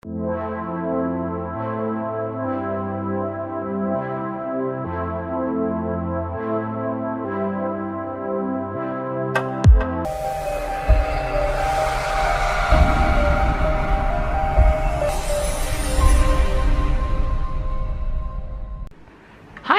Hi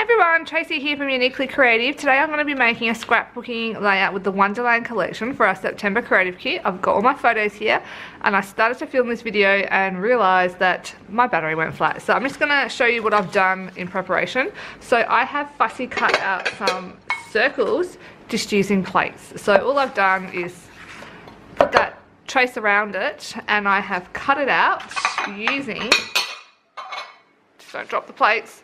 everyone, Tracy here from Uniquely Creative. Today I'm going to be making a scrapbooking layout with the Wonderland collection for our September creative kit. I've got all my photos here and I started to film this video and realised that my battery went flat. So I'm just going to show you what I've done in preparation. So I have fussy cut out some circles just using plates. So all I've done is put that trace around it and I have cut it out using, just don't drop the plates,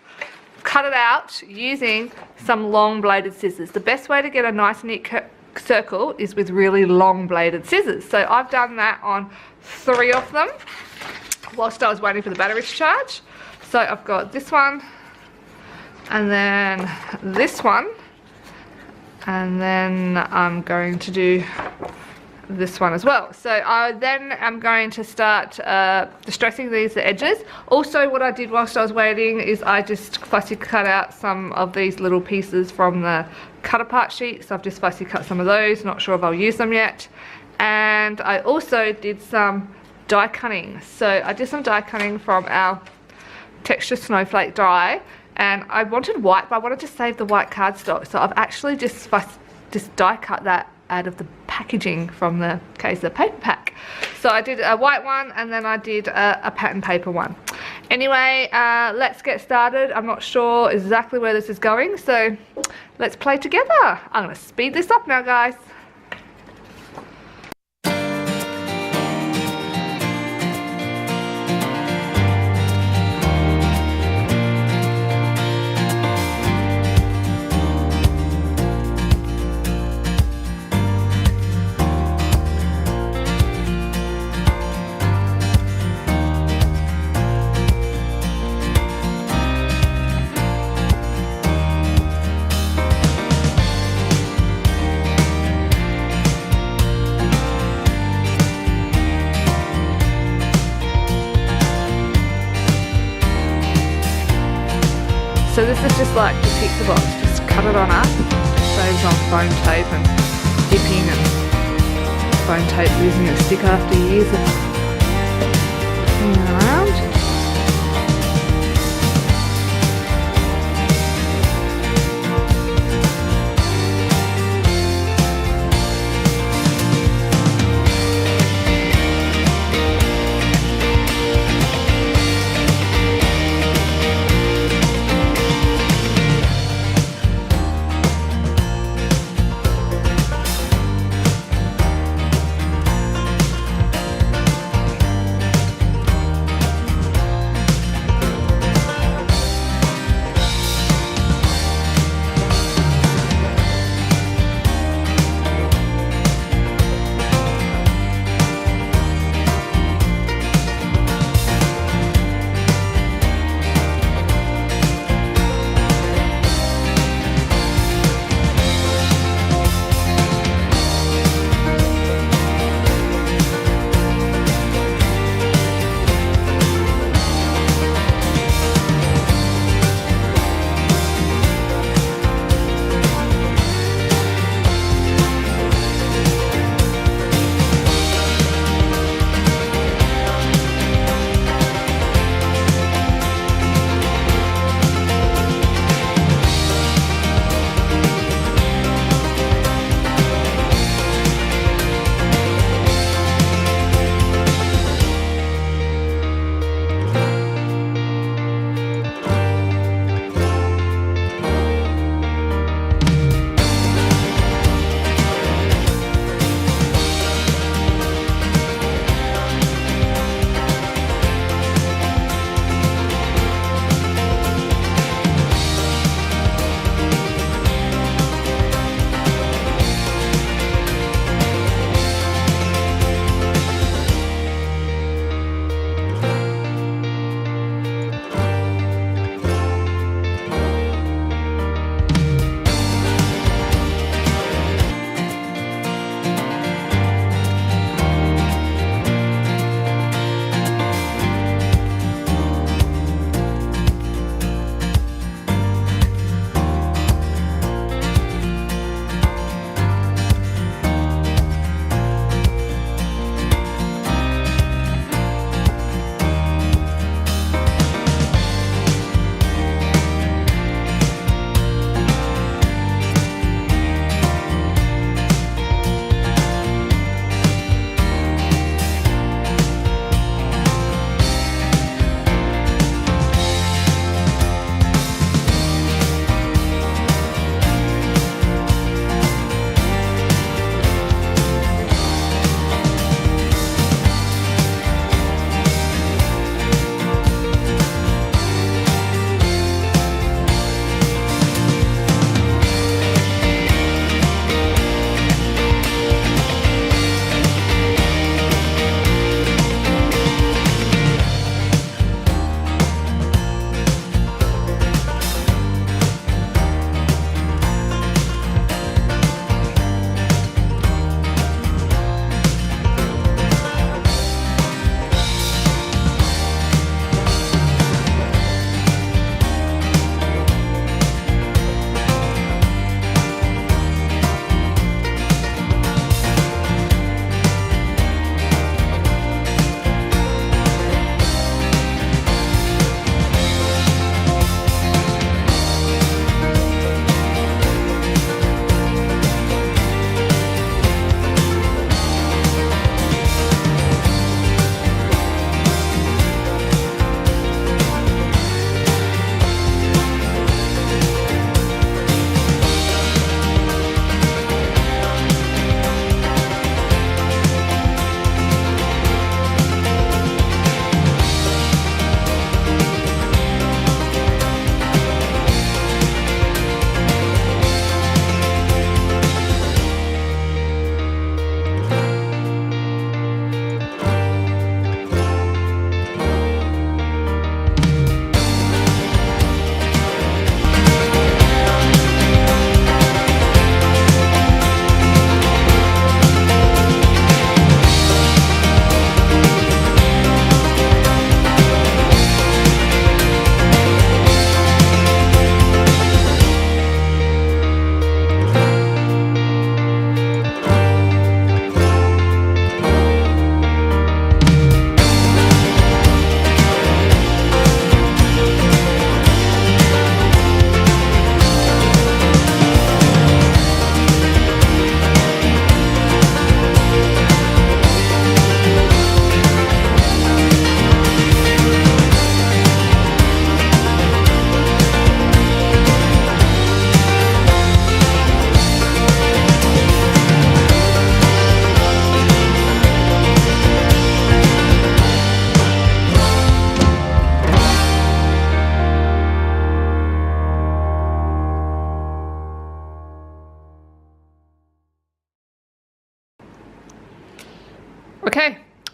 cut it out using some long bladed scissors. The best way to get a nice neat circle is with really long bladed scissors. So I've done that on 3 of them whilst I was waiting for the battery to charge. So I've got this one and then this one and then I'm going to do this one as well. So I then am going to start distressing these edges. Also what I did whilst I was waiting is I just fussy cut out some of these little pieces from the cut apart sheet. So I've just fussy cut some of those, not sure if I'll use them yet. And I also did some die cutting. So I did some die cutting from our texture snowflake die and I wanted white but I wanted to save the white cardstock. So I've actually just die cut that out of the packaging from the case of paper pack. So I did a white one and then I did a pattern paper one. Anyway, let's get started. I'm not sure exactly where this is going, so let's play together. I'm going to speed this up now, guys. So this is just like the pizza box, just cut it on up, saves on foam tape and dipping and foam tape losing its stick after years of hanging around.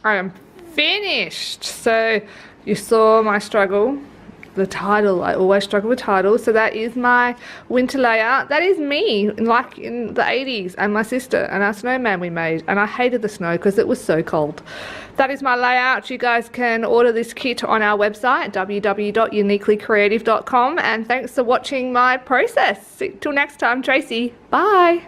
I am finished. So you saw my struggle. The title, I always struggle with titles. So that is my winter layout. That is me, like in the 80s, and my sister and our snowman we made. And I hated the snow because it was so cold. That is my layout. You guys can order this kit on our website, www.uniquelycreative.com. And thanks for watching my process. Till next time, Tracy. Bye.